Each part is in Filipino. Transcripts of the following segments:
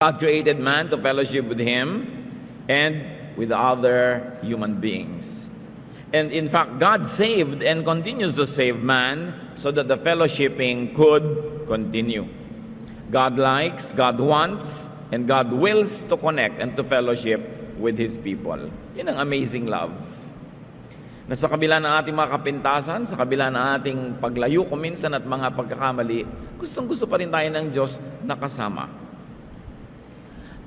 God created man to fellowship with Him and with other human beings. And in fact, God saved and continues to save man so that the fellowshipping could continue. God likes, God wants, and God wills to connect and to fellowship with His people. Yan ang amazing love. Na sa kabila ng ating mga kapintasan, sa kabila ng ating paglayo kuminsan at mga pagkakamali, gustong-gusto pa rin tayo ng Diyos na kasama.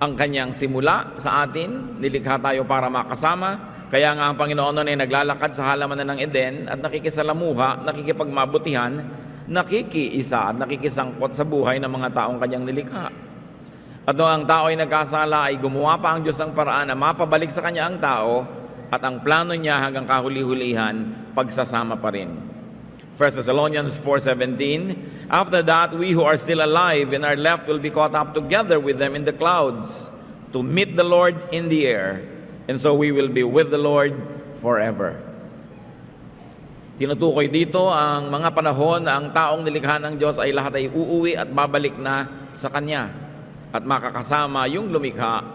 Ang kanyang simula sa atin, nilikha tayo para makasama. Kaya nga ang Panginoon noon ay naglalakad sa halamanan ng Eden at nakikisalamuha, nakikipagmabutihan, nakikiisa at nakikisangkot sa buhay ng mga taong kanyang nilikha. At noong ang tao ay nagkasala, ay gumawa pa ang Diyos ng paraan na mapabalik sa kanya ang tao at ang plano niya hanggang kahuli-hulihan, pagsasama pa rin. 1 Thessalonians 4:17, after that, we who are still alive and are left will be caught up together with them in the clouds to meet the Lord in the air, and so we will be with the Lord forever. Tinutukoy dito ang mga panahon na ang taong nilikha ng Diyos ay lahat ay uuwi at babalik na sa Kanya at makakasama yung lumikha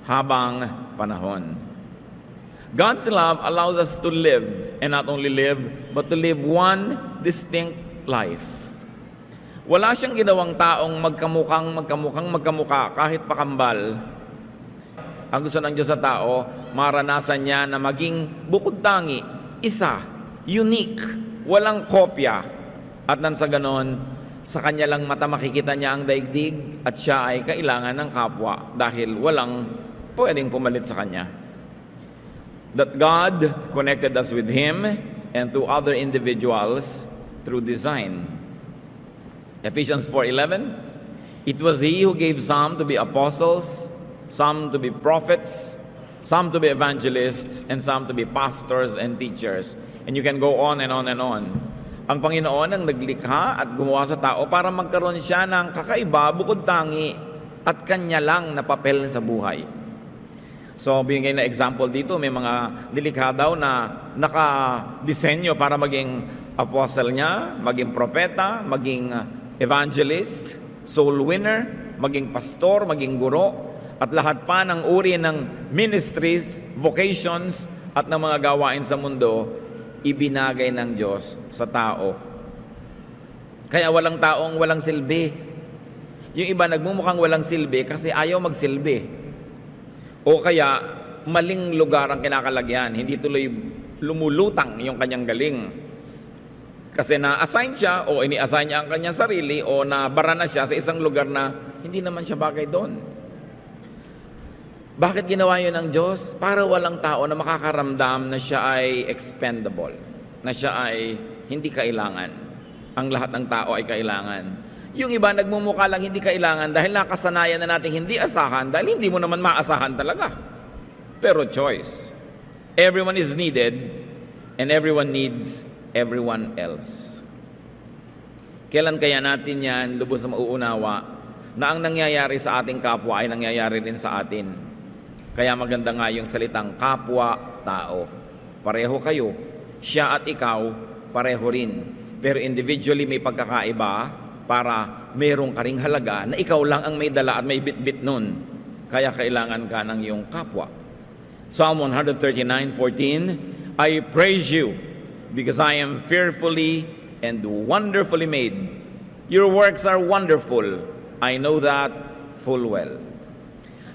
habang panahon. God's love allows us to live, and not only live, but to live one distinct life. Wala siyang ginawang taong magkamukha kahit pakambal. Ang gusto ng Diyos sa tao, maranasan niya na maging bukod tangi, isa, unique, walang kopya. At nang sa ganon, sa kanya lang mata makikita niya ang daigdig at siya ay kailangan ng kapwa dahil walang pwedeng pumalit sa kanya. That God connected us with Him and to other individuals through design. Ephesians 4:11, it was He who gave some to be apostles, some to be prophets, some to be evangelists, and some to be pastors and teachers. And you can go on and on and on. Ang Panginoon ang naglikha at gumawa sa tao para magkaroon siya ng kakaiba, bukod tangi, at kanya lang na papel sa buhay. So, binigay na example dito, may mga nilikha daw na nakadisenyo para maging apostle niya, maging propeta, maging evangelist, soul winner, maging pastor, maging guro, at lahat pa ng uri ng ministries, vocations, at ng mga gawain sa mundo, ibinagay ng Diyos sa tao. Kaya walang taong walang silbi. Yung iba nagmumukhang walang silbi kasi ayaw magsilbi. O kaya, maling lugar ang kinakalagyan. Hindi tuloy lumulutang yung kanyang galing. Kasi na-assign siya o ini-assign niya ang kanyang sarili o nabara na siya sa isang lugar na hindi naman siya bagay doon. Bakit ginawa yun ng Diyos? Para walang tao na makakaramdam na siya ay expendable, na siya ay hindi kailangan. Ang lahat ng tao ay kailangan. Yung iba nagmumukha lang hindi kailangan dahil nakasanayan na natin hindi asahan dahil hindi mo naman maasahan talaga. Pero choice. Everyone is needed and everyone needs everyone else. Kailan kaya natin yan lubos na mauunawa na ang nangyayari sa ating kapwa ay nangyayari din sa atin? Kaya maganda nga yung salitang kapwa-tao. Pareho kayo, siya at ikaw, pareho rin. Pero individually may pagkakaiba para mayroong karing halaga na ikaw lang ang may dala at may bit-bit nun. Kaya kailangan ka ng iyong kapwa. Psalm 139:14, I praise you because I am fearfully and wonderfully made. Your works are wonderful. I know that full well.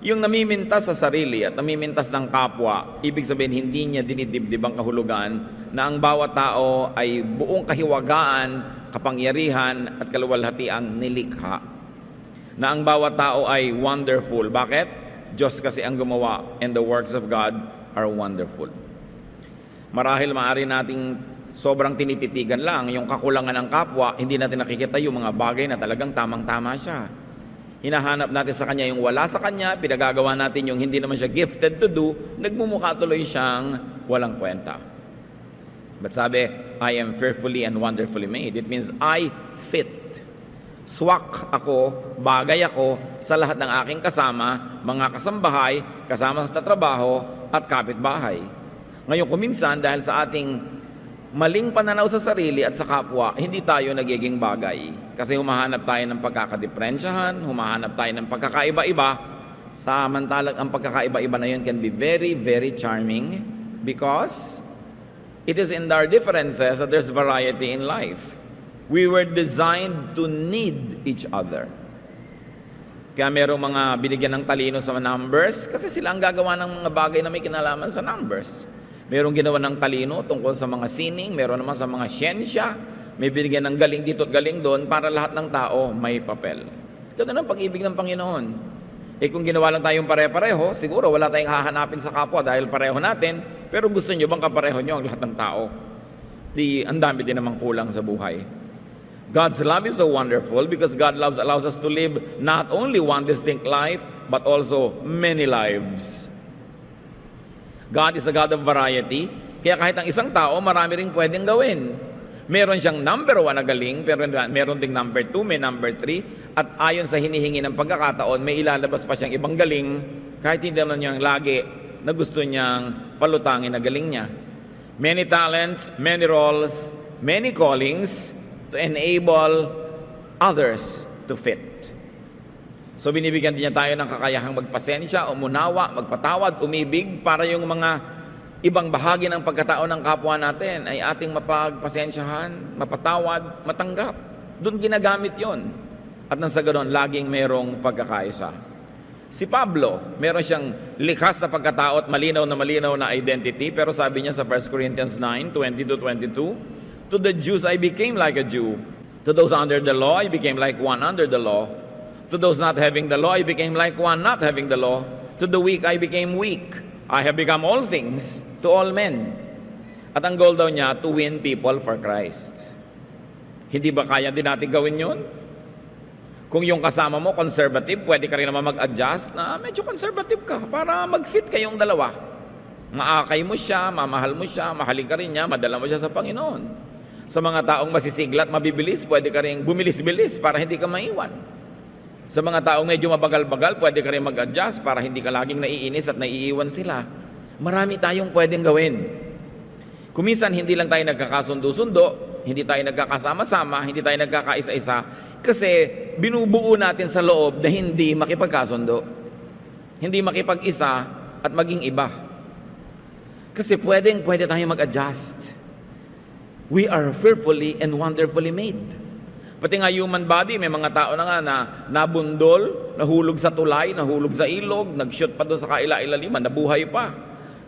Yung namimintas sa sarili at namimintas ng kapwa, ibig sabihin hindi niya dinidibdib ang kahulugan na ang bawat tao ay buong kahiwagaan, kapangyarihan at kaluwalhatiang nilikha. Na ang bawat tao ay wonderful. Bakit? Diyos kasi ang gumawa and the works of God are wonderful. Marahil maaari nating sobrang tinititigan lang yung kakulangan ng kapwa, hindi natin nakikita yung mga bagay na talagang tamang-tama siya. Hinahanap natin sa kanya yung wala sa kanya, pinagagawa natin yung hindi naman siya gifted to do, nagmumukha tuloy siyang walang kwenta. But sabi, I am fearfully and wonderfully made. It means I fit. Swak ako, bagay ako sa lahat ng aking kasama, mga kasambahay, kasama sa trabaho at kapitbahay. Ngayon kuminsan dahil sa ating maling pananaw sa sarili at sa kapwa, hindi tayo nagiging bagay. Kasi humahanap tayo ng pagkakadiferensyahan, humahanap tayo ng pagkakaiba-iba. Samantalang ang pagkakaiba-iba na yun can be very, very charming because it is in our differences that there's variety in life. We were designed to need each other. Kaya merong mga binigyan ng talino sa numbers kasi sila ang gagawa ng mga bagay na may kinalaman sa numbers. Merong ginawa ng talino tungkol sa mga sining, meron naman sa mga siyensya, may binigyan ng galing dito at galing doon para lahat ng tao may papel. Ganun ang pag-ibig ng Panginoon. Kung ginawa lang tayong pare-pareho, siguro wala tayong hahanapin sa kapwa dahil pareho natin, pero gusto nyo bang kapareho nyo ang lahat ng tao? Ang dami din namang kulang sa buhay. God's love is so wonderful because God allows us to live not only one distinct life, but also many lives. God is a God of variety, kaya kahit ang isang tao, marami ring pwedeng gawin. Meron siyang number 1 na galing, pero meron ding number 2, may number 3, at ayon sa hinihingi ng pagkakataon, may ilalabas pa siyang ibang galing, kahit hindi naman niyang lagi na gusto niyang palutangin na galing niya. Many talents, many roles, many callings, to enable others to fit. So binibigyan din niya tayo ng kakayahang magpasensya, umunawa, magpatawad, umibig para yung mga ibang bahagi ng pagkatao ng kapwa natin ay ating mapagpasensyahan, mapatawad, matanggap. Doon ginagamit yon. At nang sa ganoon, laging merong pagkakaisa. Si Pablo, meron siyang likas na pagkatao at malinaw na identity, pero sabi niya sa 1 Corinthians 9:20-22, to the Jews, I became like a Jew. To those under the law, I became like one under the law. To those not having the law, I became like one not having the law. To the weak, I became weak. I have become all things to all men. At ang goal daw niya, to win people for Christ. Hindi ba kaya din natin gawin yun? Kung yung kasama mo, conservative, pwede ka rin naman mag-adjust na medyo conservative ka para mag-fit kayong dalawa. Maakay mo siya, mamahal mo siya, mahalin ka rin niya, madala mo siya sa Panginoon. Sa mga taong masisiglat, mabibilis, pwede ka rin bumilis-bilis para hindi ka maiwan. Sa mga taong medyo mabagal-bagal, pwede ka rin mag-adjust para hindi ka laging naiinis at naiiwan sila. Marami tayong pwedeng gawin. Kuminsan, hindi lang tayo nagkakasundo-sundo, hindi tayo nagkakasama-sama, hindi tayo nagkakaisa-isa, kasi binubuo natin sa loob na hindi makipagkasundo, hindi makipag-isa at maging iba. Kasi pwede tayong mag-adjust. We are fearfully and wonderfully made. Pati nga human body, may mga tao na nga na nabundol, nahulog sa tulay, nahulog sa ilog, nag-shoot pa doon sa kaila-ilaliman, nabuhay pa.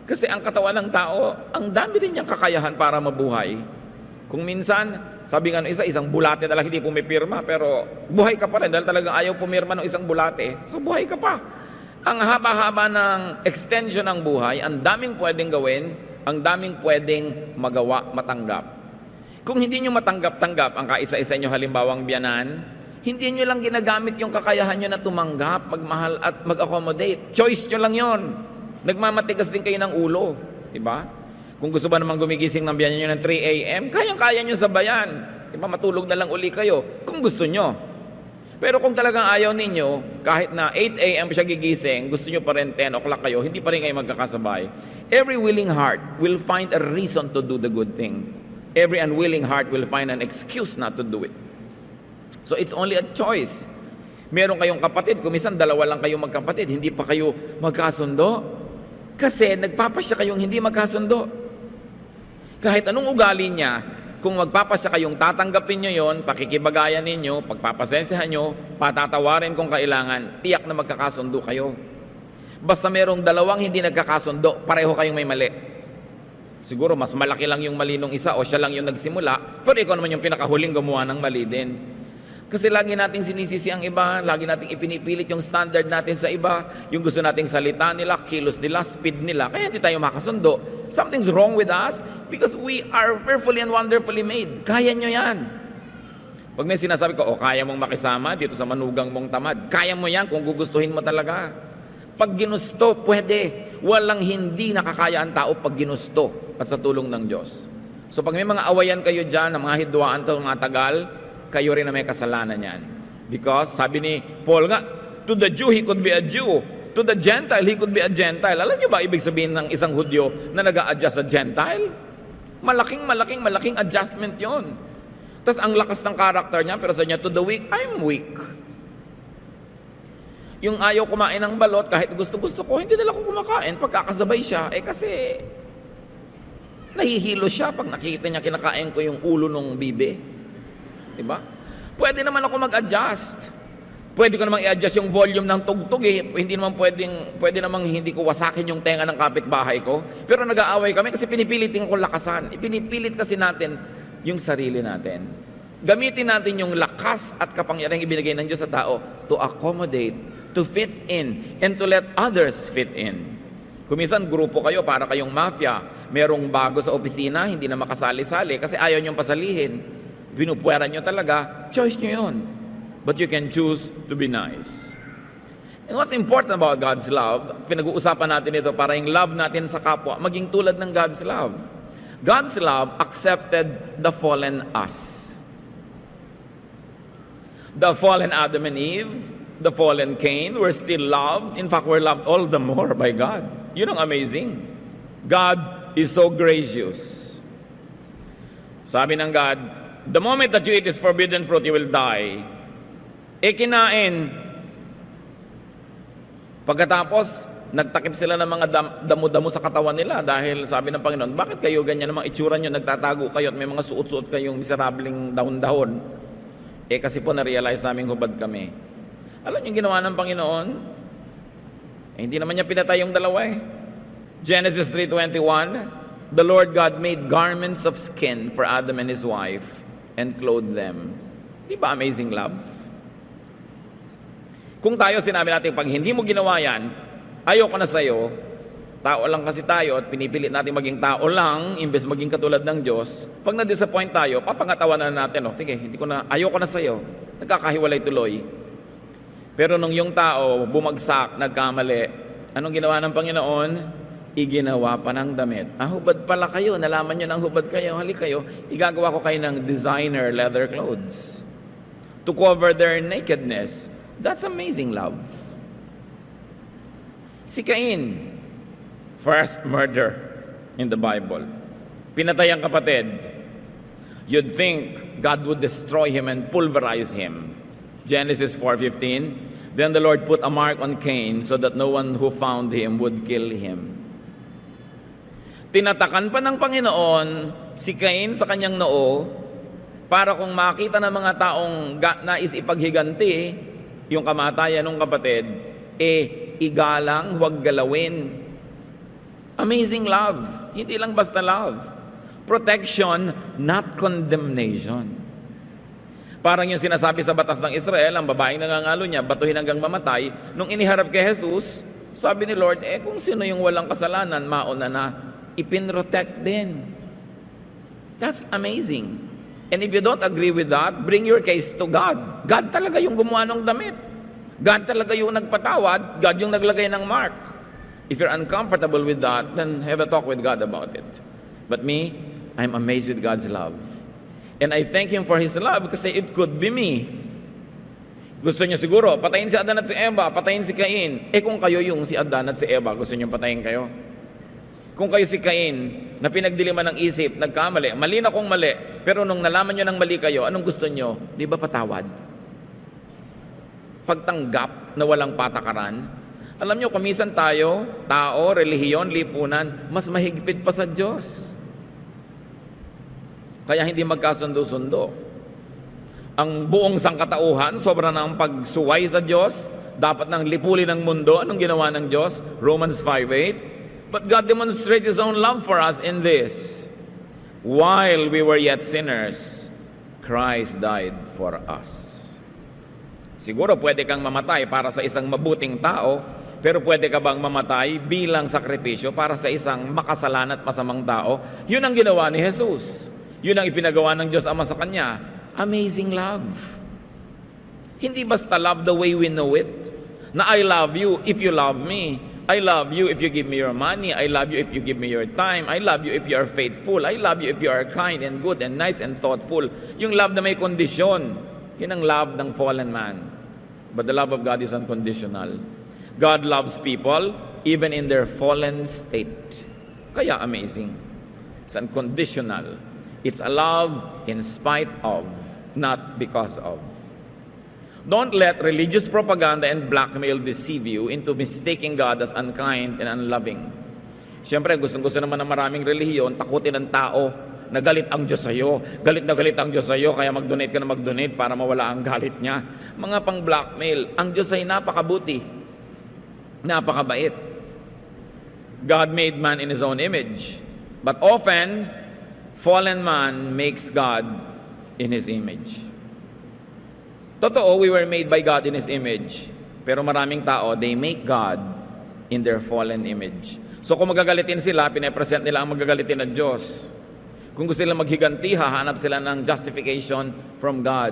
Kasi ang katawan ng tao, ang dami din niyang kakayahan para mabuhay. Kung minsan, sabi nga isang bulate na lang hindi pumipirma, pero buhay ka pa rin dahil talagang ayaw pumirma ng isang bulate. So buhay ka pa. Ang haba-haba ng extension ng buhay, ang daming pwedeng gawin, ang daming pwedeng magawa, matanggap. Kung hindi nyo matanggap-tanggap ang kaisa-isa nyo halimbawang biyanan, hindi nyo lang ginagamit yung kakayahan nyo na tumanggap, magmahal at mag-accommodate. Choice nyo lang yon. Nagmamatigas din kayo ng ulo. Diba? Kung gusto ba naman gumigising ng biyanan nyo ng 3 a.m., kayang-kaya nyo sabayan. Diba? Matulog na lang uli kayo kung gusto nyo. Pero kung talagang ayaw ninyo, kahit na 8 a.m. siya gigising, gusto nyo pa rin 10 o'clock kayo, hindi pa rin kayo magkakasabay. Every willing heart will find a reason to do the good thing. Every unwilling heart will find an excuse not to do it. So it's only a choice. Meron kayong kapatid, kung minsan dalawa lang kayong magkapatid, hindi pa kayo magkasundo. Kasi nagpapasya kayong hindi magkasundo. Kahit anong ugali niya, kung magpapasya kayong tatanggapin nyo yon, pakikibagayan ninyo, pagpapasensyahan nyo, patatawarin kung kailangan, tiyak na magkakasundo kayo. Basta merong dalawang hindi nagkakasundo, pareho kayong may mali. Siguro mas malaki lang yung mali nung isa o siya lang yung nagsimula, pero ikaw naman yung pinakahuling gumawa ng mali din. Kasi lagi nating sinisisi ang iba, lagi nating ipinipilit yung standard natin sa iba, yung gusto nating salita nila, kilos nila, speed nila, kaya hindi tayo makasundo. Something's wrong with us because we are fearfully and wonderfully made. Kaya nyo yan. Pag may sinasabi ko, kaya mong makisama dito sa manugang mong tamad, kaya mo yan kung gugustuhin mo talaga. Pag ginusto, pwede. Walang hindi nakakaya ang tao pag ginusto at sa tulong ng Diyos. So pag may mga awayan kayo dyan, ng mga hidwaan to, mga tagal, kayo rin na may kasalanan yan. Because sabi ni Paul nga, to the Jew, he could be a Jew. To the Gentile, he could be a Gentile. Alam niyo ba ibig sabihin ng isang Hudyo na nag-a-adjust sa Gentile? Malaking adjustment yon. Tapos ang lakas ng character niya, pero sa niya, to the weak, I'm weak. Yung ayaw kumain ng balot, kahit gusto-gusto ko, hindi nila ko kumakain. Pagkakasabay siya, kasi nahihilo siya pag nakikita niya kinakain ko yung ulo ng bibe. Diba? Pwede naman ako mag-adjust. Pwede ko namang i-adjust yung volume ng tugtog Hindi naman pwede namang hindi ko wasakin yung tenga ng kapitbahay ko. Pero nag-aaway kami kasi pinipilitin ko lakasan. Ipinipilit kasi natin yung sarili natin. Gamitin natin yung lakas at kapangyarihang ibinigay ng Diyos sa tao to accommodate, to fit in, and to let others fit in. Kuminsan, grupo kayo para kayong mafia. Merong bago sa opisina, hindi na makasali-sali kasi ayaw niyong pasalihin. Pinupwera niyo talaga, choice niyo yun. But you can choose to be nice. And what's important about God's love, pinag-uusapan natin ito para yung love natin sa kapwa, maging tulad ng God's love. God's love accepted the fallen us. The fallen Adam and Eve, the fallen Cain, were still loved. In fact, we're loved all the more by God. Yun ang amazing. God is so gracious. Sabi ng God, the moment that you eat this forbidden fruit, you will die. Kinain. Pagkatapos, nagtakip sila ng mga damo-damo sa katawan nila dahil sabi ng Panginoon, bakit kayo ganyan namang itsura nyo, nagtatago kayo at may mga suot-suot kayong miserabling dahon-dahon? Kasi po na-realize naming hubad kami. Alam niyo yung ginawa ng Panginoon? Hindi naman niya pinatay yung dalawa Genesis 3:21, the Lord God made garments of skin for Adam and his wife and clothed them. Di ba amazing love? Kung tayo sinabi natin, pag hindi mo ginawa yan, ayoko na sa'yo, tao lang kasi tayo at pinipilit natin maging tao lang, imbes maging katulad ng Diyos, pag na-disappoint tayo, papangatawanan natin, sige, ayoko na sa'yo, nagkakahiwalay tuloy. Pero nung yung tao, bumagsak, nagkamali, anong ginawa ng Panginoon? Iginawa pa ng damit. Hubad pala kayo, nalaman nyo ng hubad kayo, halik kayo, igagawa ko kayo ng designer leather clothes to cover their nakedness. That's amazing love. Si Cain, first murder in the Bible. Pinatay ang kapatid. You'd think God would destroy him and pulverize him. Genesis 4:15. Then the Lord put a mark on Cain so that no one who found him would kill him. Tinatakan pa ng Panginoon si Cain sa kanyang noo para kung makita ng mga taong nais ipaghiganti yung kamatayan ng kapatid, igalang, huwag galawin. Amazing love. Hindi lang basta love. Protection, not condemnation. Parang yung sinasabi sa batas ng Israel, ang babaeng nangangalo niya, batuhin hanggang mamatay. Nung iniharap kay Jesus, sabi ni Lord, kung sino yung walang kasalanan, mauna na, ipinrotect din. That's amazing. And if you don't agree with that, bring your case to God. God talaga yung gumawa ng damit. God talaga yung nagpatawad. God yung naglagay ng mark. If you're uncomfortable with that, then have a talk with God about it. But me, I'm amazed with God's love. And I thank Him for His love kasi it could be me. Gusto niya siguro, patayin si Adan at si Eva, patayin si Cain. Kung kayo yung si Adan at si Eva, gusto niyo patayin kayo? Kung kayo si Cain, na pinagdiliman ng isip, nagkamali, mali na kung mali, pero nung nalaman nyo ng mali kayo, anong gusto nyo? Di ba patawad? Pagtanggap na walang patakaran. Alam nyo, kumisan tayo, tao, relihiyon, lipunan, mas mahigpit pa sa Diyos. Kaya hindi magkasundo-sundo. Ang buong sangkatauhan, sobra ng pagsuway sa Diyos, dapat nang lipulin ng mundo. Anong ginawa ng Diyos? Romans 5:8. But God demonstrates His own love for us in this. While we were yet sinners, Christ died for us. Siguro pwede kang mamatay para sa isang mabuting tao, pero pwede ka bang mamatay bilang sakripisyo para sa isang makasalan at masamang tao? Yun ang ginawa ni Jesus. Yun ang ipinagawa ng Diyos Ama sa Kanya. Amazing love. Hindi basta love the way we know it. Na I love you if you love me. I love you if you give me your money. I love you if you give me your time. I love you if you are faithful. I love you if you are kind and good and nice and thoughtful. Yung love na may kondisyon, yun ang love ng fallen man. But the love of God is unconditional. God loves people even in their fallen state. Kaya amazing. It's unconditional. It's a love in spite of, not because of. Don't let religious propaganda and blackmail deceive you into mistaking God as unkind and unloving. Siyempre, gustong-gusto naman ng maraming relihiyon, takutin ng tao na galit ang Diyos sa'yo. Galit na galit ang Diyos sa'yo, kaya mag-donate ka na mag-donate para mawala ang galit niya. Mga pang-blackmail. Ang Diyos ay napakabuti. Napakabait. God made man in His own image. But often, fallen man makes God in His image. Totoo, we were made by God in His image. Pero maraming tao, they make God in their fallen image. So kung magagalitin sila, pinapresent nila ang magagalitin ng Diyos. Kung gusto nilang maghiganti, hahanap sila ng justification from God.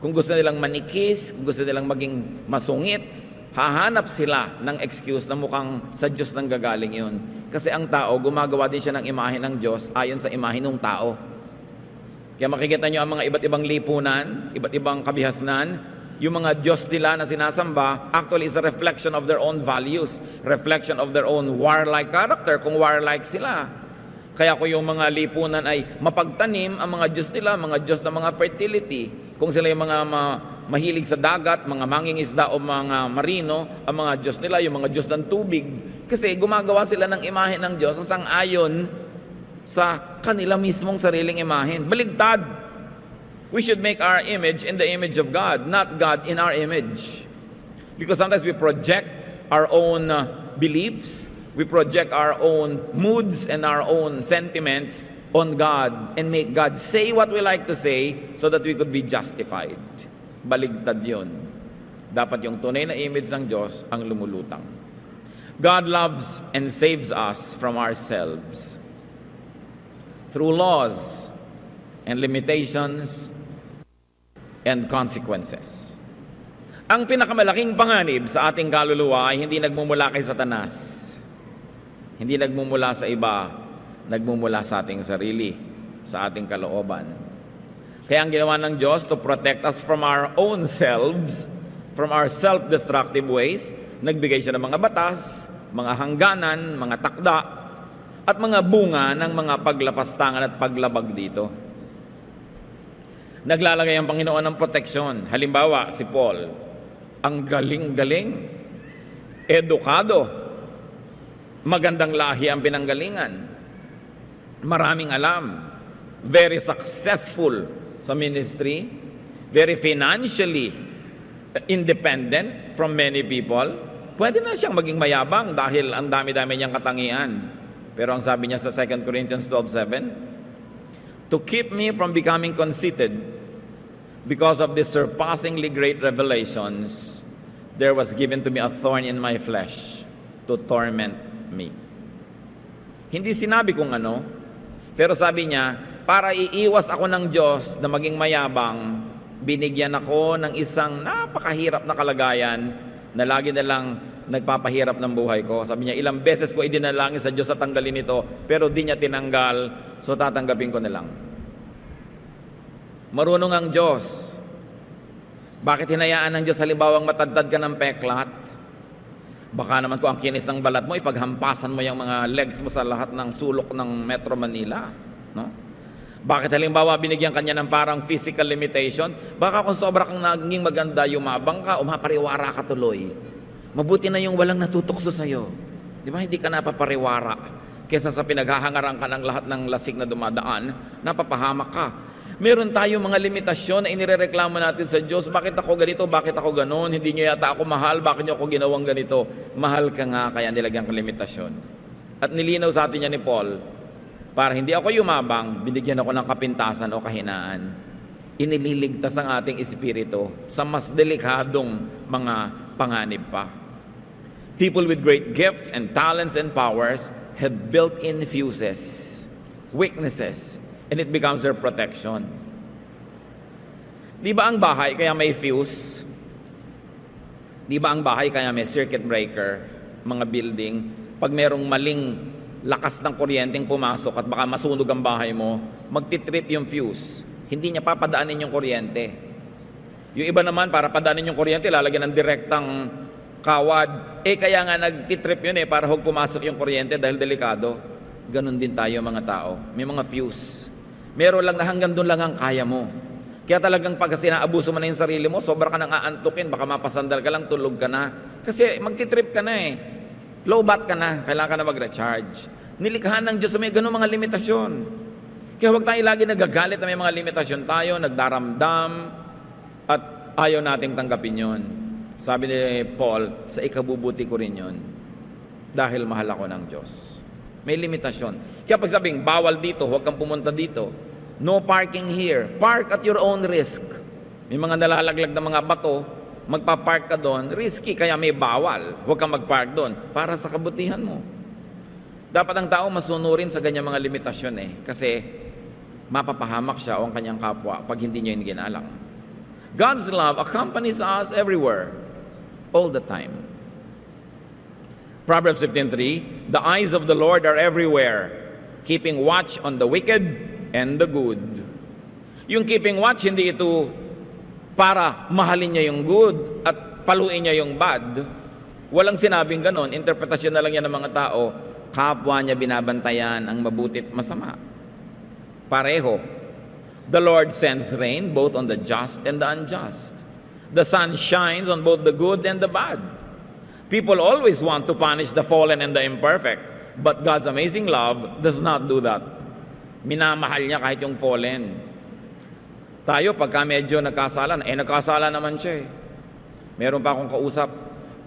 Kung gusto nilang manikis, kung gusto nilang maging masungit, hahanap sila ng excuse na mukhang sa Diyos nang gagaling yun. Kasi ang tao, gumagawa din siya ng imahe ng Diyos ayon sa imahe ng tao. Kaya makikita nyo ang mga iba't ibang lipunan, iba't ibang kabihasnan, yung mga Diyos nila na sinasamba, actually is a reflection of their own values, reflection of their own warlike character, kung warlike sila. Kaya kung yung mga lipunan ay mapagtanim, ang mga Diyos nila, mga Diyos na mga fertility. Kung sila yung mga mahilig sa dagat, mga mangingisda o mga marino, ang mga Diyos nila, yung mga Diyos ng tubig. Kasi gumagawa sila ng imahe ng Diyos sa sang-ayon sa kanila mismong sariling imahen. Baligtad! We should make our image in the image of God, not God in our image. Because sometimes we project our own beliefs, we project our own moods and our own sentiments on God and make God say what we like to say so that we could be justified. Baligtad yun. Dapat yung tunay na image ng Diyos ang lumulutang. God loves and saves us from ourselves through laws and limitations and consequences. Ang pinakamalaking panganib sa ating kaluluwa ay hindi nagmumula kay Satanas. Hindi nagmumula sa iba, nagmumula sa ating sarili, sa ating kalooban. Kaya ang ginawa ng Diyos to protect us from our own selves, from our self-destructive ways, nagbigay siya ng mga batas, mga hangganan, mga takda, at mga bunga ng mga paglapastangan at paglabag dito. Naglalagay ang Panginoon ng proteksyon. Halimbawa, si Paul, ang galing-galing, edukado, magandang lahi ang pinanggalingan, maraming alam, very successful sa ministry, very financially independent from many people. Pwede na siyang maging mayabang dahil ang dami-dami niyang katangian. Pero ang sabi niya sa 2 Corinthians 12:7, to keep me from becoming conceited, because of these surpassingly great revelations, there was given to me a thorn in my flesh to torment me. Hindi sinabi kung ano, pero sabi niya, para iiwas ako ng Diyos na maging mayabang, binigyan ako ng isang napakahirap na kalagayan na lagi na lang nagpapahirap ng buhay ko. Sabi niya, ilang beses ko idinalangin sa Diyos sa tanggalin ito, pero di niya tinanggal, so tatanggapin ko na lang. Marunong ang Diyos. Bakit hinayaan ng Diyos halimbawang matadtad ka ng peklat? Baka naman kung ang kinis ng balat mo, ipaghampasan mo yung mga legs mo sa lahat ng sulok ng Metro Manila. No? Bakit halimbawa binigyan kanya ng parang physical limitation? Baka kung sobra kang naging maganda, yumabang ka, umapariwara ka tuloy. Mabuti na yung walang natutukso sa'yo. Di ba? Hindi ka napapariwara. Kesa sa pinaghahangaran ka ng lahat ng lasik na dumadaan, napapahamak ka. Meron tayong mga limitasyon na inirereklamo natin sa Diyos. Bakit ako ganito? Bakit ako ganon? Hindi niyo yata ako mahal. Bakit niyo ako ginawang ganito? Mahal ka nga, kaya nilagyan ka limitasyon. At nilinaw sa atin niya ni Paul, para hindi ako yumabang, binigyan ako ng kapintasan o kahinaan. Inililigtas ang ating espiritu sa mas delikadong mga panganib pa. People with great gifts and talents and powers have built-in fuses, weaknesses, and it becomes their protection. Di ba ang bahay kaya may fuse? Di ba ang bahay kaya may circuit breaker? Mga building, pag merong maling lakas ng kuryenteng pumasok at baka masunog ang bahay mo, magtitrip yung fuse. Hindi niya papadaanin yung kuryente. Yung iba naman, para padaanin yung kuryente, lalagyan ng direktang kawad. Kaya nga nagtitrip yun para huwag pumasok yung kuryente dahil delikado. Ganon din tayo mga tao. May mga fuse. Meron lang na hanggang doon lang ang kaya mo. Kaya talagang pag sinaabuso mo na yung sarili mo, sobra ka nang aantukin, baka mapasandal ka lang, tulog ka na. Kasi magtitrip ka na eh. Low bat ka na, kailangan ka na mag-recharge. Nilikhaan ng Diyos may ganun mga limitasyon. Kaya huwag tayo lagi nagagalit na may mga limitasyon tayo, nagdaramdam, at ayaw nating tanggapin yon. Sabi ni Paul, sa ikabubuti ko rin yon, dahil mahal ako ng Diyos. May limitasyon. Kaya pag sabing, bawal dito, huwag kang pumunta dito. No parking here. Park at your own risk. May mga nalalaglag na mga bato, magpa-park ka doon, risky, kaya may bawal. Huwag kang mag-park doon, para sa kabutihan mo. Dapat ang tao masunurin sa ganyang mga limitasyon kasi mapapahamak siya o ang kanyang kapwa pag hindi niya yung ginalang. God's love accompanies us everywhere, all the time. Proverbs 15:3, the eyes of the Lord are everywhere, keeping watch on the wicked and the good. Yung keeping watch, hindi ito para mahalin niya yung good at paluin niya yung bad. Walang sinabing ganon. Interpretasyon na lang yan ng mga tao. Kapwa niya binabantayan ang mabuti at masama. Pareho. The Lord sends rain both on the just and the unjust. The sun shines on both the good and the bad. People always want to punish the fallen and the imperfect, but God's amazing love does not do that. Minamahal niya kahit yung fallen. Tayo, pagka medyo nagkasala, nagkasala naman siya Meron pa akong kausap,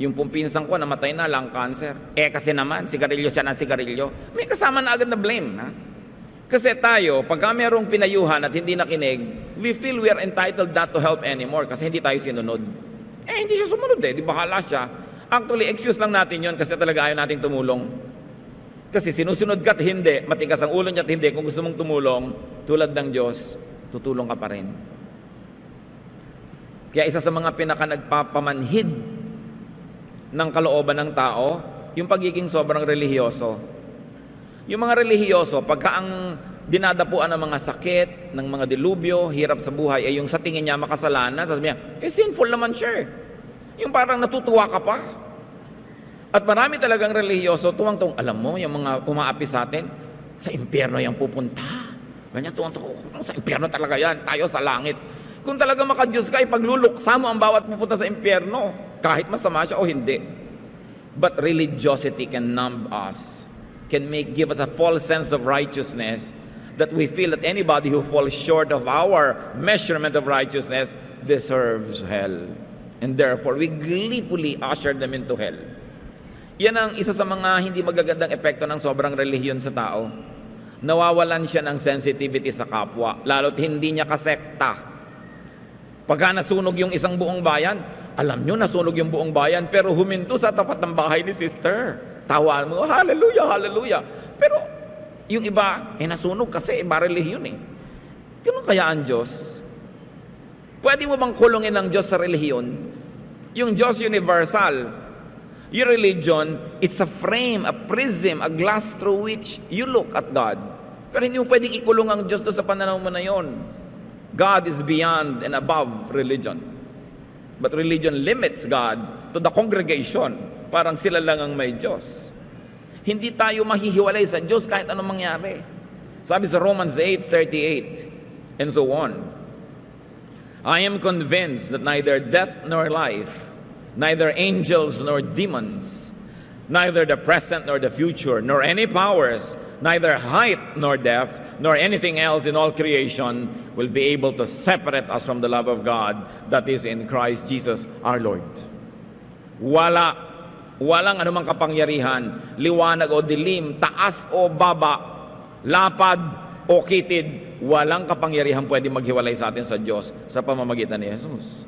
yung pumpinsan ko, namatay na, lung cancer. Kasi naman, sigarilyo siya ng sigarilyo. May kasama na agad na blame, Kasi tayo, pagka merong pinayuhan at hindi nakinig, we feel we are entitled not to help anymore kasi hindi tayo sinunod. Hindi siya sumunod di bahala siya. Actually, excuse lang natin yon kasi talaga ayaw nating tumulong. Kasi sinusunod ka at hindi, matigas ang ulo niya at hindi, kung gusto mong tumulong, tulad ng Diyos, tutulong ka pa rin. Kaya isa sa mga pinaka-nagpapamanhid ng kalooban ng tao, yung pagiging sobrang relihiyoso. Yung mga relihiyoso, pagka ang dinadapuan ng mga sakit, ng mga dilubyo, hirap sa buhay, ay yung sa tingin niya makasalanan, sasabihin niya, sinful naman siya Yung parang natutuwa ka pa. At marami talagang relihiyoso, tuwang-tuwang, alam mo, yung mga umaapi sa atin, sa impyerno yung pupunta. Ganyan, tuwang-tuwang, sa impyerno talaga yan, tayo sa langit. Kung talaga makadiyos ka, ipagluluksa mo ang bawat pupunta sa impyerno, kahit masama siya o hindi. But religiosity can numb us, can give us a false sense of righteousness, that we feel that anybody who falls short of our measurement of righteousness deserves hell. And therefore, we gleefully usher them into hell. Yan ang isa sa mga hindi magagandang epekto ng sobrang relihiyon sa tao. Nawawalan siya ng sensitivity sa kapwa, lalo't hindi niya kasekta. Pagka nasunog yung isang buong bayan, alam nyo, nasunog yung buong bayan, pero huminto sa tapat ng bahay ni sister. Tawa mo, hallelujah, hallelujah. Pero yung iba, nasunog kasi iba relihiyon Ganun kaya ang Diyos? Pwede mo bang kulungin ng Diyos sa relihiyon? Yung Diyos universal, your religion, it's a frame, a prism, a glass through which you look at God. Pero hindi mo pwedeng ikulong ang Diyos doon sa pananaw mo na yon. God is beyond and above religion. But religion limits God to the congregation. Parang sila lang ang may Diyos. Hindi tayo mahihiwalay sa Diyos kahit anong mangyari. Sabi sa Romans 8:38 and so on, I am convinced that neither death nor life, neither angels nor demons, neither the present nor the future, nor any powers, neither height nor depth, nor anything else in all creation will be able to separate us from the love of God that is in Christ Jesus our Lord. Walang anumang kapangyarihan, liwanag o dilim, taas o baba, lapad o kitid, walang kapangyarihan pwede maghiwalay sa atin sa Diyos sa pamamagitan ni Jesus.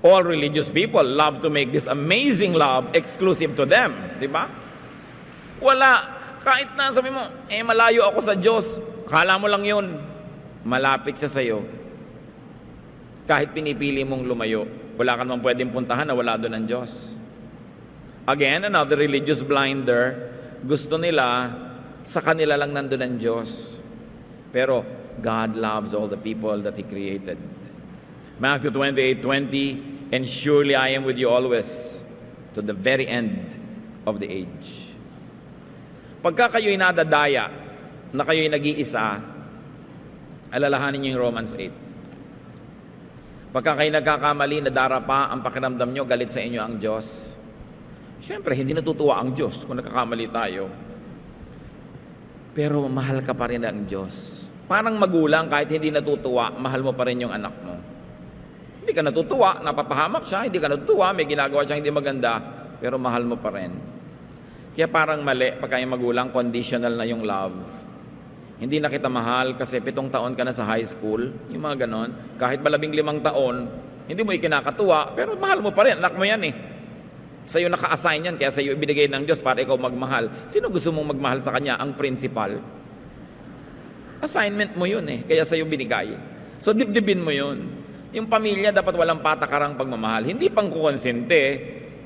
All religious people love to make this amazing love exclusive to them. Di ba? Wala. Kahit na sabi mo, malayo ako sa Diyos. Kala mo lang yun. Malapit siya sa'yo. Kahit pinipili mong lumayo, wala ka naman pwedeng puntahan na wala doon ang Diyos. Again, another religious blinder, gusto nila, sa kanila lang nandun ang Diyos. Pero God loves all the people that He created. Matthew 28:20, and surely I am with you always to the very end of the age. Pagka kayo'y nadadaya, na kayo'y nag-iisa, alalahanin niyo yung Romans 8. Pagka kayo nagkakamali, nadarapa ang pakiramdam nyo, galit sa inyo ang Diyos. Siyempre, hindi natutuwa ang Diyos kung nagkakamali tayo. Pero mahal ka pa rin ang Diyos. Parang magulang, kahit hindi natutuwa, mahal mo pa rin yung anak mo. Hindi ka natutuwa, napapahamak siya, hindi ka natutuwa, may ginagawa siya hindi maganda, pero mahal mo pa rin. Kaya parang mali, pagka yung magulang, conditional na yung love. Hindi na kita mahal kasi 7 taon ka na sa high school, yung mga ganon. Kahit 15 taon, hindi mo ikinakatuwa, pero mahal mo pa rin, anak mo yan eh. Sa'yo naka-assign yan, kaya sa'yo ibinigay ng Diyos para ikaw magmahal. Sino gusto mong magmahal sa Kanya? Ang principal. Assignment mo yun eh, kaya sa'yo binigay. So dibdibin mo yun. Yung pamilya dapat walang patakarang pagmamahal. Hindi pang kukonsente,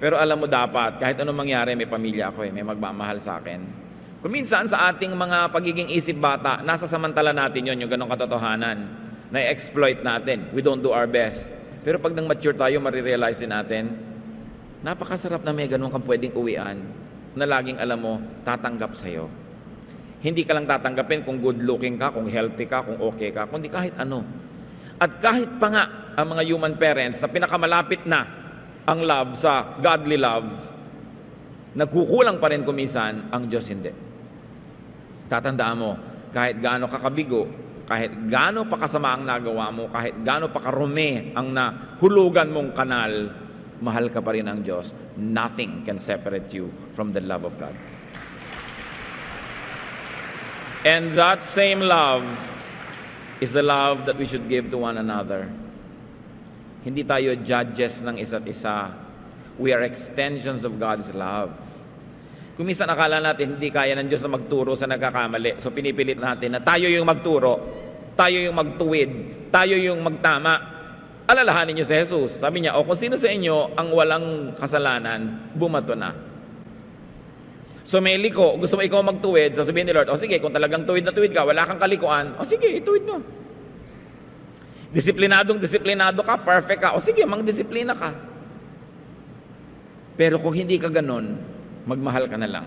pero alam mo dapat, kahit anong mangyari, may pamilya ako eh, may magmamahal sa akin. Kung minsan sa ating mga pagiging isip bata, nasa samantala natin yon yung ganong katotohanan, na-exploit natin. We don't do our best. Pero pag nang mature tayo, marirealize din natin, napakasarap na may ganun kang pwedeng uwian, na laging alam mo, tatanggap sa'yo. Hindi ka lang tatanggapin kung good looking ka, kung healthy ka, kung okay ka, kundi kahit ano. At kahit pa nga ang mga human parents na pinakamalapit na ang love sa godly love, nagkukulang pa rin kuminsan, ang Diyos hindi. Tatandaan mo, kahit gaano ka kabigo, kahit gaano pa kasama ang nagawa mo, kahit gaano pa karumi ang nahulugan mong kanal, mahal ka pa rin ang Diyos. Nothing can separate you from the love of God. And that same love is the love that we should give to one another. Hindi tayo judges ng isa't isa. We are extensions of God's love. Kung minsan akala natin hindi kaya ng Diyos na magturo sa nagkakamali, so pinipilit natin na tayo yung magturo, tayo yung magtuwid, tayo yung magtama. Alalahanin niyo si Jesus. Sabi niya, kung sino sa inyo ang walang kasalanan, bumato na. So may liko, gusto mo ikaw magtuwid, sasabihin ni Lord, sige, kung talagang tuwid na tuwid ka, wala kang kalikuan, sige, ituwid mo. Disiplinado ka, perfect ka, sige, mang-disiplina ka. Pero kung hindi ka ganon, magmahal ka na lang.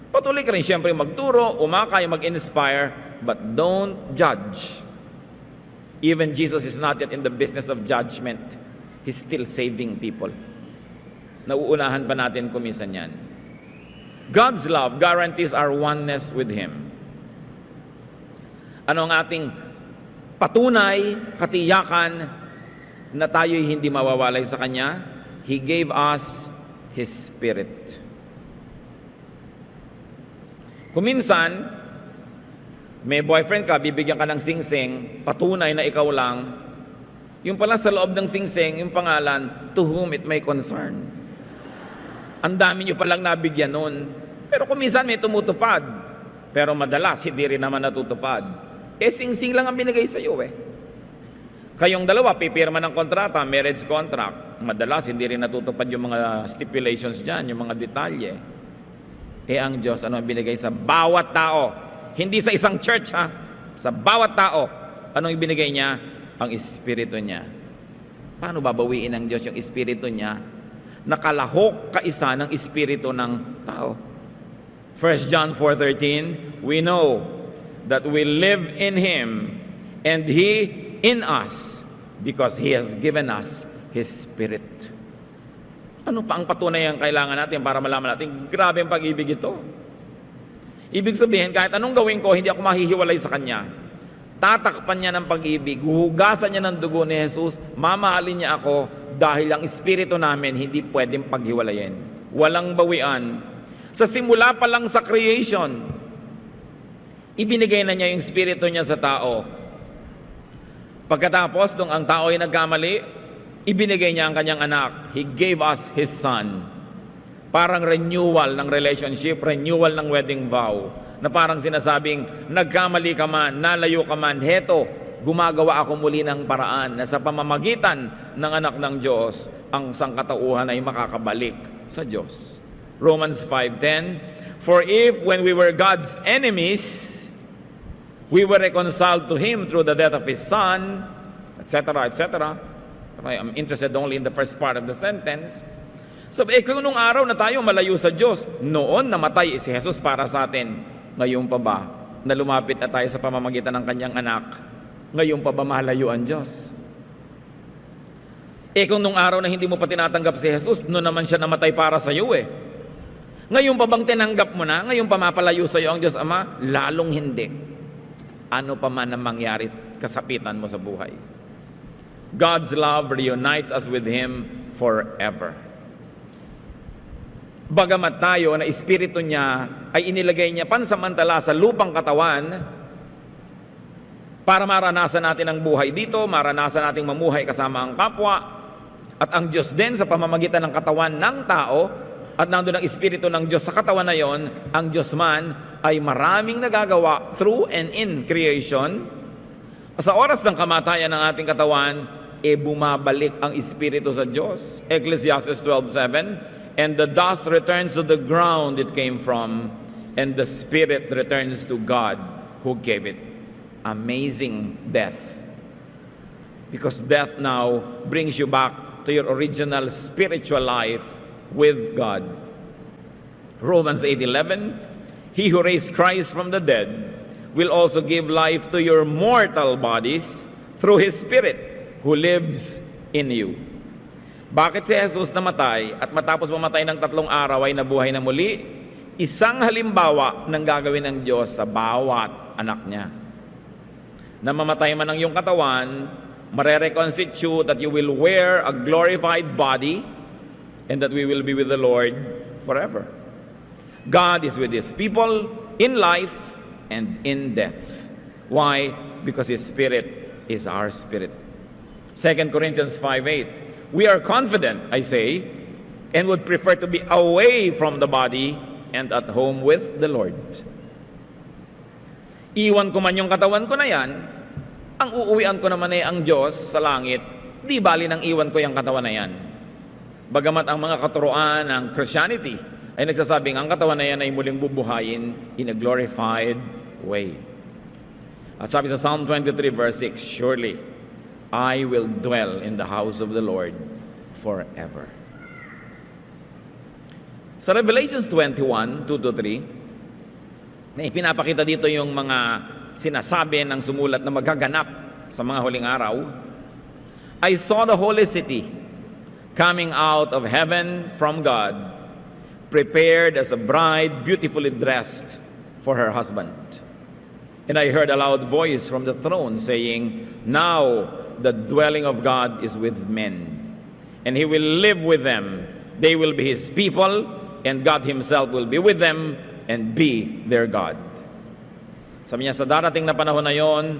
Patuloy ka rin siyempre magturo, umakay, mag-inspire, but don't judge. Even Jesus is not yet in the business of judgment. He's still saving people. Nauunahan pa natin kuminsan yan. God's love guarantees our oneness with Him. Ano ang ating patunay, katiyakan na tayo'y hindi mawawalay sa Kanya? He gave us His Spirit. Kung minsan, may boyfriend ka, bibigyan ka ng singsing, patunay na ikaw lang, yung pala sa loob ng singsing, yung pangalan, to whom it may concern. Ang dami nyo palang nabigyan nun. Pero kung minsan may tumutupad, pero madalas hindi rin naman natutupad. Sing-sing lang ang binigay sa iyo eh. Kayong dalawa, pipirma ng kontrata, marriage contract. Madalas hindi rin natutupad yung mga stipulations dyan, yung mga detalye. Ang Diyos, ano ang binigay sa bawat tao? Hindi sa isang church ha, sa bawat tao. Anong ibinigay niya? Ang Espiritu niya. Paano babawiin ng Diyos yung Espiritu niya? Nakalahok kaisa ng Espiritu ng tao. 1 John 4:13, we know that we live in Him and He in us because He has given us His Spirit. Ano pa ang patunay ang kailangan natin para malaman natin, grabe ang pag-ibig ito. Ibig sabihin, kahit anong gawin ko, hindi ako mahihiwalay sa Kanya. Tatakpan niya ng pag-ibig, huhugasan niya ng dugo ni Jesus, mamahalin niya ako dahil ang Espiritu namin hindi pwedeng paghiwalayin. Walang bawian. Sa simula pa lang sa creation, ibinigay na niya yung Espiritu niya sa tao. Pagkatapos, nung ang tao ay nagkamali, ibinigay niya ang kanyang anak. He gave us His Son. Parang renewal ng relationship, renewal ng wedding vow. Na parang sinasabing, nagkamali ka man, nalayo ka man, heto, gumagawa ako muli ng paraan na sa pamamagitan ng anak ng Diyos, ang sangkatauhan ay makakabalik sa Diyos. Romans 5:10, for if when we were God's enemies, we were reconciled to Him through the death of His Son, etc., etc. I'm interested only in the first part of the sentence. Sabi, kung nung araw na tayo malayo sa Diyos, noon namatay si Jesus para sa atin. Ngayon pa ba, na lumapit na tayo sa pamamagitan ng kanyang anak, ngayon pa ba malayo ang Diyos? Kung nung araw na hindi mo pa tinatanggap si Jesus, noon naman siya namatay para sa iyo Ngayon pa bang tinanggap mo na? Ngayon pa mapalayo sa iyo ang Diyos Ama? Lalong hindi. Ano pa man ang mangyari, kasapitan mo sa buhay. God's love reunites us with Him forever. Bagamat tayo na Espiritu niya ay inilagay niya pansamantala sa lupang katawan para maranasan natin ang buhay dito, maranasan nating mamuhay kasama ang kapwa, at ang Diyos din sa pamamagitan ng katawan ng tao, at nandun ang Espiritu ng Diyos sa katawan na yon, ang Diyos man ay maraming nagagawa through and in creation. Sa oras ng kamatayan ng ating katawan, bumabalik ang Espiritu sa Diyos. Ecclesiastes 12:7, and the dust returns to the ground it came from, and the spirit returns to God who gave it. Amazing death. Because death now brings you back to your original spiritual life with God. Romans 8:11, He who raised Christ from the dead will also give life to your mortal bodies through His Spirit who lives in you. Bakit si Jesus namatay at matapos mamatay ng 3 araw ay nabuhay na muli? Isang halimbawa ng gagawin ng Diyos sa bawat anak niya. Na mamatay man ang iyong katawan, mare-reconstitute that you will wear a glorified body and that we will be with the Lord forever. God is with His people in life and in death. Why? Because His Spirit is our spirit. 2 Corinthians 5:8, we are confident, I say, and would prefer to be away from the body and at home with the Lord. Iwan ko man yung katawan ko na yan, ang uuwian ko naman ay ang Diyos sa langit, di bali nang iwan ko yung katawan na yan. Bagamat ang mga katuruan ng Christianity ay nagsasabing ang katawan na yan ay muling bubuhayin in a glorified way. At sabi sa Psalm 23 verse 6, surely I will dwell in the house of the Lord forever. Sa Revelations 21, 2-3, na ipinapakita dito yung mga sinasabi ng sumulat na magaganap sa mga huling araw, I saw the holy city coming out of heaven from God, prepared as a bride beautifully dressed for her husband. And I heard a loud voice from the throne saying, now the dwelling of God is with men, and He will live with them. They will be His people, and God Himself will be with them and be their God. Sabi niya, sa darating na panahon na yon,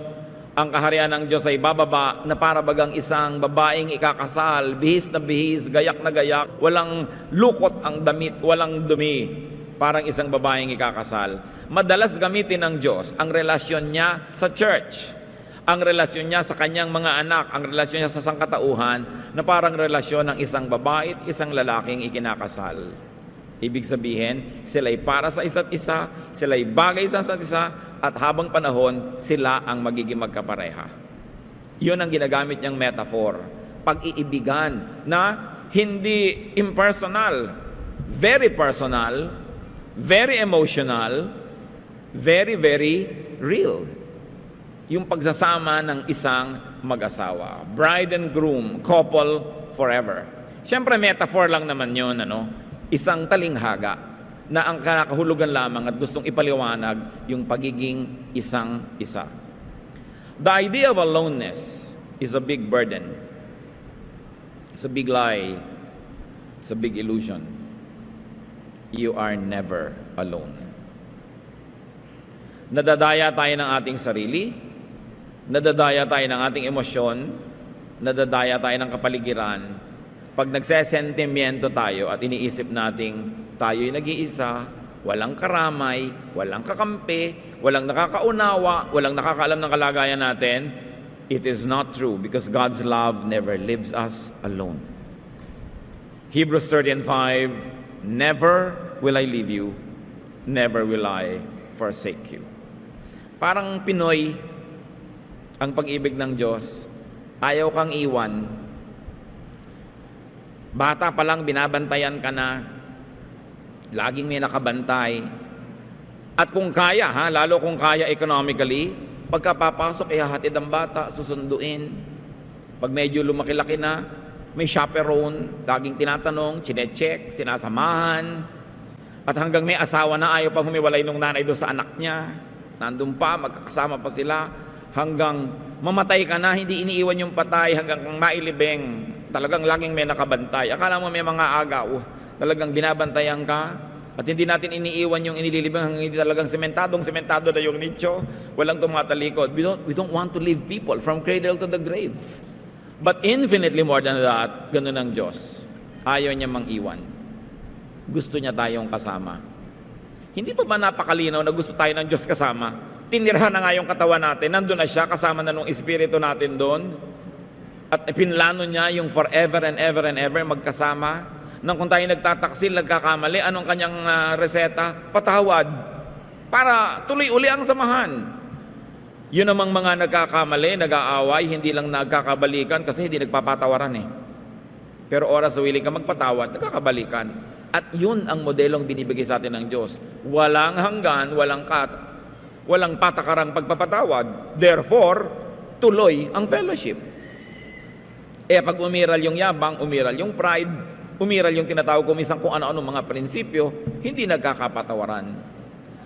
ang kaharian ng Diyos ay bababa na para bagang isang babaeng ikakasal, bihis na bihis, gayak na gayak, walang lukot ang damit, walang dumi, parang isang babaeng ikakasal. Madalas gamitin ng Diyos ang relasyon niya sa church, ang relasyon niya sa kanyang mga anak, ang relasyon niya sa sangkatauhan, na parang relasyon ng isang babae at isang lalaking ikinakasal. Ibig sabihin, sila ay para sa isa't isa, sila ay bagay sa isa't isa, at habang panahon, sila ang magiging magkapareha. Yun ang ginagamit niyang metaphor. Pag-iibigan na hindi impersonal, very personal, very emotional, very, very real. Yung pagsasama ng isang mag-asawa. Bride and groom, couple forever. Siyempre, metaphor lang naman yun, isang talinghaga na ang kinakahulugan lamang at gustong ipaliwanag yung pagiging isang-isa. The idea of aloneness is a big burden. It's a big lie. It's a big illusion. You are never alone. Nadadaya tayo ng ating sarili, nadadaya tayo ng ating emosyon, nadadaya tayo ng kapaligiran. Pag nagsesentimiento tayo at iniisip nating tayo'y nag-iisa, walang karamay, walang kakampi, walang nakakaunawa, walang nakakaalam ng kalagayan natin, it is not true because God's love never leaves us alone. Hebrews 13:5, never will I leave you, never will I forsake you. Parang Pinoy ang pag-ibig ng Diyos, ayaw kang iwan, Bata pa lang, binabantayan ka na. Laging may nakabantay. At kung kaya, lalo kung kaya economically, pagkapapasok, ihahatid ang bata, susunduin. Pag medyo lumaki-laki na, may chaperone, laging tinatanong, chinecheck, sinasamahan. At hanggang may asawa na, ayaw pang humiwalay nung nanay doon sa anak niya. Nandun pa, magkakasama pa sila. Hanggang mamatay ka na, hindi iniiwan yung patay, hanggang kang mailibing. Talagang laging may nakabantay. Akala mo may mga agaw, talagang binabantayan ka. At hindi natin iniiwan yung inililibing hanggang hindi talagang sementado na yung nicho. Walang tumatalikod. We don't want to leave people from cradle to the grave. But infinitely more than that, ganun ang Diyos. Ayaw niya mang-iwan. Gusto niya tayong kasama. Hindi pa ba napakalinaw na gusto tayo ng Diyos kasama? Tinirhan na nga yung katawan natin. Nandun na siya, kasama na nung espiritu natin doon. At pinlano niya yung forever and ever and ever magkasama. Nang kung tayo nagtataksil, nagkakamali, anong kanyang reseta? Patawad. Para tuloy uli ang samahan. Yun namang mga nagkakamali, nag-aaway, hindi lang nagkakabalikan kasi hindi nagpapatawaran eh. Pero oras sa willing ka magpatawad, nagkakabalikan. At yun ang modelong binibigay sa atin ng Diyos. Walang hanggan, walang patakarang pagpapatawad. Therefore, tuloy ang fellowship. Pag umiral yung yabang, umiral yung pride, umiral yung tinatawag ko minsan kung ano-ano mga prinsipyo, hindi nagkakapatawaran.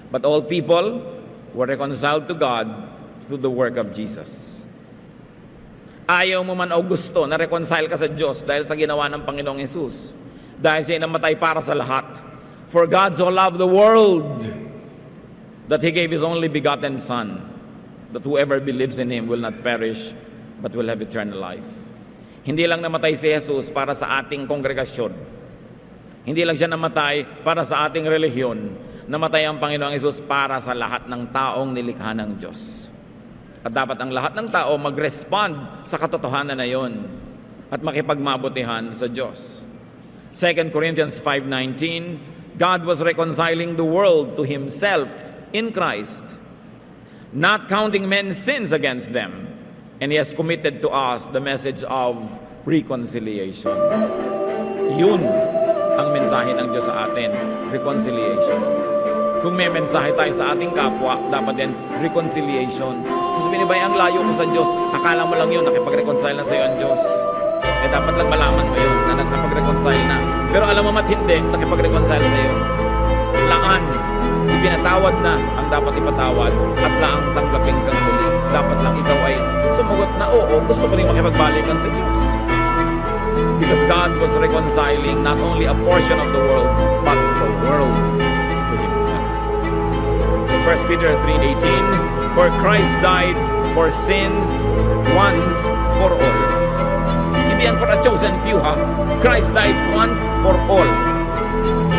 But all people were reconciled to God through the work of Jesus. Ayaw mo man o gusto na reconcile ka sa Diyos dahil sa ginawa ng Panginoong Hesus. Dahil siya namatay para sa lahat. For God so loved the world that He gave His only begotten Son, that whoever believes in Him will not perish, but will have eternal life. Hindi lang namatay si Jesus para sa ating kongregasyon. Hindi lang siya namatay para sa ating relihiyon. Namatay ang Panginoong Jesus para sa lahat ng taong nilikha ng Diyos. At dapat ang lahat ng tao mag-respond sa katotohanan na yon at makipagmabutihan sa Diyos. 2 Corinthians 5:19, God was reconciling the world to Himself in Christ, not counting men's sins against them. And He has committed to us the message of reconciliation. Yun ang mensahe ng Diyos sa atin, reconciliation. Kung may mensahe tayo sa ating kapwa, dapat din reconciliation. Sasabihin ba, ang layo mo sa Diyos, akala mo lang yun, nakipag-reconcile na sa iyo ang Diyos. Dapat lang malaman mo yun, na nakapag-reconcile na. Pero alam mo mat hindi, nakipag-reconcile sa iyo. Laan, ipinatawad na ang dapat ipatawad at laang tanggapin kang muli. Dapat lang ikaw ay sumagot na oo, gusto ko rin makipagbalikan sa Diyos. Because God was reconciling not only a portion of the world, but the world to Himself. 1 Peter 3:18, for Christ died for sins once for all. Hindi yan for a chosen few, Christ died once for all.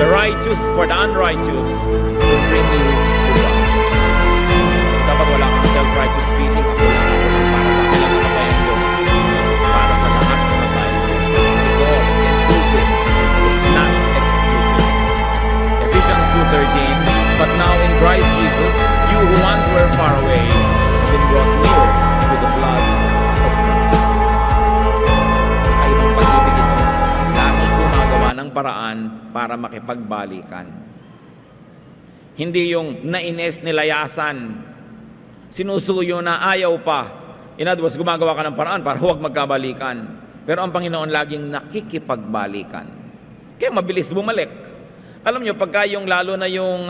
The righteous for the unrighteous will bring you to God. Dapat wala kang self-righteous feeling. Para sa akin lang namatay ang Diyos. Para sa lahat namatay sa Diyos. So, it's inclusive. It's not exclusive. Ephesians 2:13, but now in Christ Jesus, you who once were far away have been brought near with the blood of Christ. Ay, ng pag-ibig ito, laging gumagawa ng paraan para makipagbalikan. Hindi yung naines nilayasan, sinusuyo na ayaw pa. In other words, gumagawa ka ng paraan para huwag magkabalikan. Pero ang Panginoon laging nakikipagbalikan. Kaya mabilis bumalik. Alam nyo, pagka yung lalo na yung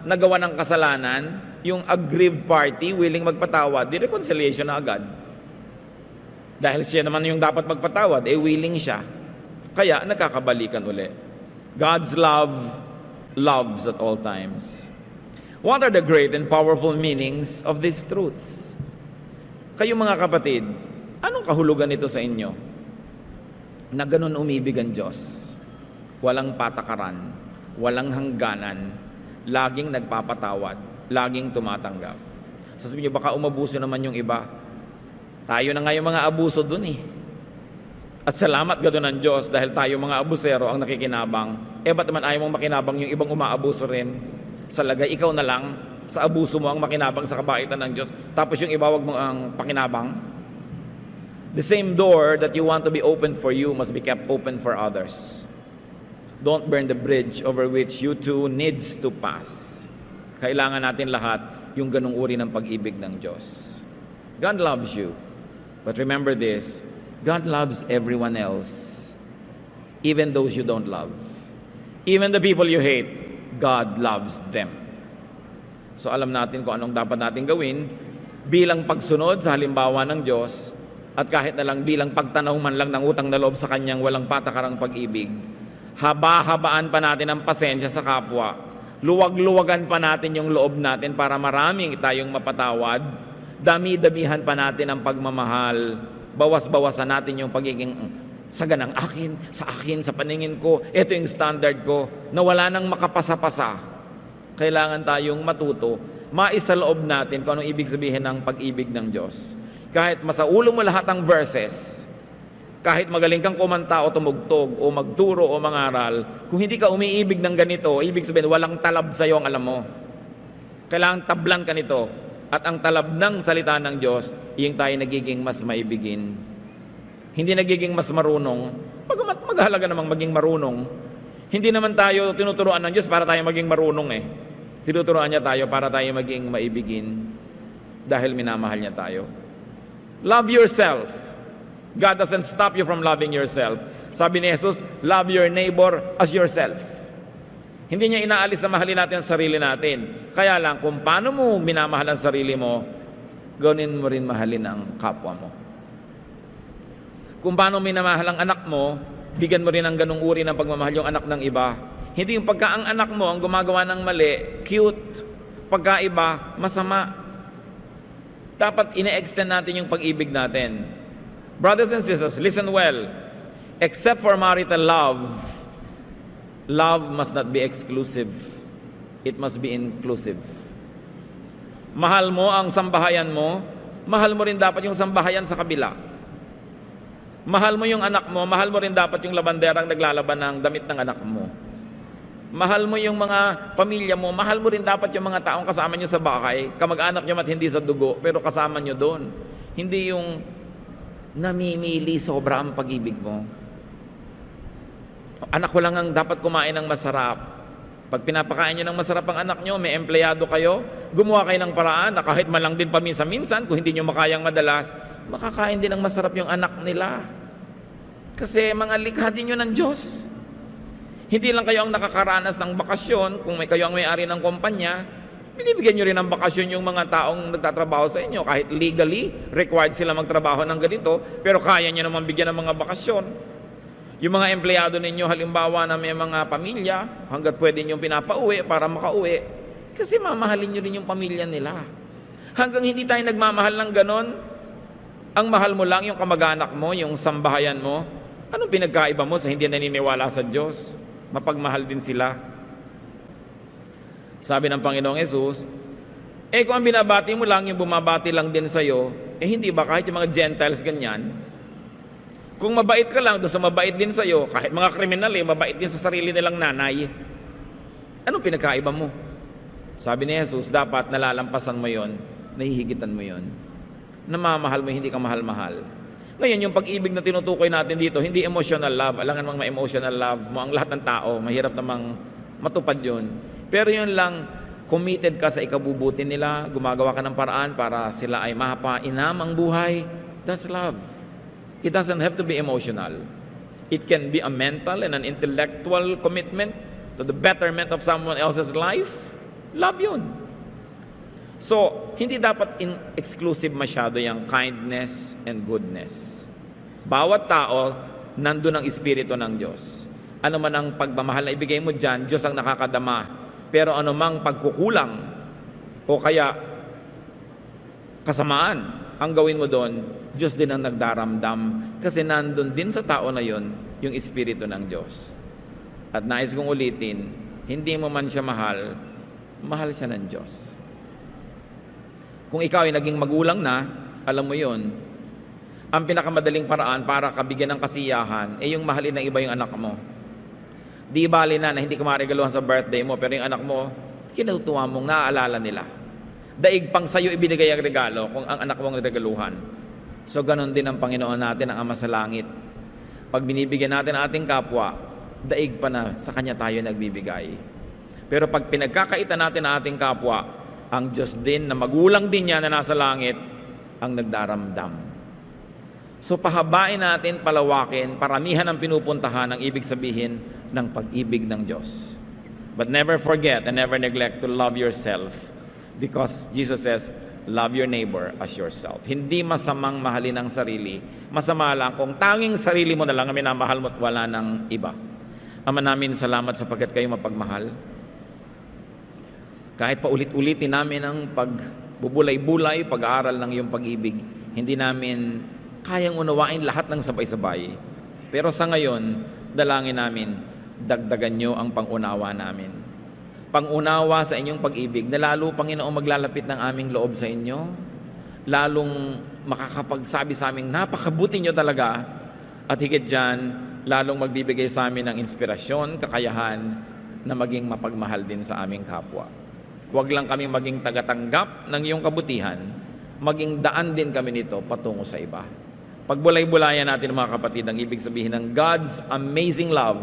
nagawa ng kasalanan, yung aggrieved party, willing magpatawad, di reconciliation na agad. Dahil siya naman yung dapat magpatawad, willing siya. Kaya nagkakabalikan uli. God's love loves at all times. What are the great and powerful meanings of these truths? Kayo mga kapatid, anong kahulugan nito sa inyo? Na ganun umibig ang Diyos. Walang patakaran, walang hangganan, laging nagpapatawad, laging tumatanggap. Sasabihin niyo, baka umabuso naman yung iba. Tayo na nga yung mga abuso dun eh. At salamat gano'n ng Diyos dahil tayo mga abusero ang nakikinabang. Ba't naman ayaw mong makinabang yung ibang umaabuso rin? Sa lagay, ikaw na lang, sa abuso mo ang makinabang sa kabaitan ng Diyos, tapos yung iba wag mo ang pakinabang? The same door that you want to be open for you must be kept open for others. Don't burn the bridge over which you too needs to pass. Kailangan natin lahat yung ganung uri ng pag-ibig ng Diyos. God loves you. But remember this, God loves everyone else. Even those you don't love. Even the people you hate, God loves them. So alam natin kung anong dapat natin gawin bilang pagsunod sa halimbawa ng Diyos at kahit na lang bilang pagtanaw man lang ng utang na loob sa Kanyang walang patakarang pag-ibig. Haba-habaan pa natin ang pasensya sa kapwa. Luwag-luwagan pa natin yung loob natin para maraming tayong mapatawad. Dami-damihan pa natin ang pagmamahal. Bawas-bawasan natin yung pagiging saganang akin, sa paningin ko, ito yung standard ko, na wala nang makapasa-pasa. Kailangan tayong matuto, maisaloob natin kung anong ibig sabihin ng pag-ibig ng Diyos. Kahit masaulo mo lahat ang verses, kahit magaling kang kumanta o tumugtog o magturo o mangaral, kung hindi ka umiibig ng ganito, ibig sabihin walang talab sa iyo ang alam mo. Kailangan tablan ka nito. At ang talab ng salita ng Diyos, yung tayo nagiging mas maibigin. Hindi nagiging mas marunong. Pagamat maghalaga namang maging marunong. Hindi naman tayo tinuturuan ng Diyos para tayo maging marunong eh. Tinuturuan niya tayo para tayo maging maibigin dahil minamahal niya tayo. Love yourself. God doesn't stop you from loving yourself. Sabi ni Jesus, love your neighbor as yourself. Hindi niya inaalis sa mahalin natin ang sarili natin. Kaya lang, kung paano mo minamahal ang sarili mo, gawin mo rin mahalin ang kapwa mo. Kung paano minamahal ang anak mo, bigyan mo rin ng ganung uri ng pagmamahal yung anak ng iba. Hindi yung pagka ang anak mo ang gumagawa ng mali, cute. Pagka iba, masama. Dapat ine-extend natin yung pag-ibig natin. Brothers and sisters, listen well. Except for marital love, love must not be exclusive. It must be inclusive. Mahal mo ang sambahayan mo, mahal mo rin dapat yung sambahayan sa kabila. Mahal mo yung anak mo, mahal mo rin dapat yung labanderang naglalaban ng damit ng anak mo. Mahal mo yung mga pamilya mo, mahal mo rin dapat yung mga taong kasama nyo sa bahay, kamag-anak nyo at hindi sa dugo, pero kasama nyo doon. Hindi yung namimili sobra ang pag-ibig mo. Anak ko lang ang dapat kumain ng masarap. Pag pinapakain nyo ng masarap ang anak nyo, may empleyado kayo, gumawa kayo ng paraan na kahit man lang din paminsan-minsan, kung hindi nyo makayang madalas, makakain din ng masarap yung anak nila. Kasi mga likha din nyo ng Diyos. Hindi lang kayo ang nakakaranas ng bakasyon, kung kayo ang may-ari ng kumpanya, binibigyan nyo rin ng bakasyon yung mga taong nagtatrabaho sa inyo. Kahit legally, required sila magtrabaho ng ganito, pero kaya nyo naman bigyan ng mga bakasyon. Yung mga empleyado ninyo, halimbawa na may mga pamilya, hanggat pwede nyo pinapauwi para makauwi, kasi mamahalin nyo rin yung pamilya nila. Hanggang hindi tayo nagmamahal ng ganon, ang mahal mo lang yung kamag-anak mo, yung sambahayan mo, anong pinagkaiba mo sa hindi naniniwala sa Diyos? Mapagmahal din sila. Sabi ng Panginoong Yesus, kung ang binabati mo lang, yung bumabati lang din sa'yo, hindi ba kahit yung mga Gentiles ganyan? Kung mabait ka lang, doon sa mabait din sa'yo, kahit mga kriminal mabait din sa sarili nilang nanay. Anong pinagkaiba mo? Sabi ni Jesus, dapat nalalampasan mo yon, nahihigitan mo yon. Namamahal mo, hindi ka mahal-mahal. Ngayon, yung pag-ibig na tinutukoy natin dito, hindi emotional love. Alangan mang ma-emotional love mo ang lahat ng tao. Mahirap namang matupad yun. Pero yun lang, committed ka sa ikabubuti nila, gumagawa ka ng paraan para sila ay mapainam ang buhay. That's love. It doesn't have to be emotional. It can be a mental and an intellectual commitment to the betterment of someone else's life. Love yun. So, hindi dapat exclusive masyado yung kindness and goodness. Bawat tao, nandun ang Espiritu ng Diyos. Ano man ang pagmamahal na ibigay mo dyan, Diyos ang nakakadama. Pero anumang pagkukulang o kaya kasamaan ang gawin mo doon, Diyos din ang nagdaramdam. Kasi nandun din sa tao na yon yung Espiritu ng Diyos. At nais kong ulitin, hindi mo man siya mahal, mahal siya ng Diyos. Kung ikaw ay naging magulang na, alam mo yon, ang pinakamadaling paraan para kabigyan ng kasiyahan ay yung mahalin ng iba yung anak mo. Di bali na hindi ka maregaluhan sa birthday mo, pero yung anak mo, kinutuwa mong naaalala nila. Daig pang sa'yo ibinigay ang regalo kung ang anak mong regaluhan. So ganon din ang Panginoon natin, ang Ama sa Langit. Pag binibigyan natin ang ating kapwa, daig pa na sa Kanya tayo nagbibigay. Pero pag pinagkakaitan natin ang ating kapwa, ang Diyos din na magulang din niya na nasa langit, ang nagdaramdam. So pahabain natin, palawakin, paramihan ang pinupuntahan, ang ibig sabihin ng pag-ibig ng Diyos. But never forget and never neglect to love yourself, because Jesus says, love your neighbor as yourself. Hindi masamang mahalin ang sarili. Masama lang kung tanging sarili mo na lang ang minamahal mo at wala ng iba. Ama namin, salamat sapagkat kayo mapagmahal. Kahit pa ulit-ulitin namin ang pagbubulay-bulay, pag-aaral ng iyong pag-ibig, hindi namin kayang unawain lahat ng sabay-sabay. Pero sa ngayon, dalangin namin, dagdagan nyo ang pangunawa namin. Pangunawa sa inyong pag-ibig na lalo, Panginoon, maglalapit ng aming loob sa inyo, lalong makakapagsabi sa aming napakabuti nyo talaga, at higit dyan, lalong magbibigay sa amin ng inspirasyon, kakayahan na maging mapagmahal din sa aming kapwa. Huwag lang kami maging tagatanggap ng iyong kabutihan, maging daan din kami nito patungo sa iba. Pagbulay-bulayan natin, mga kapatid, ang ibig sabihin ng God's amazing love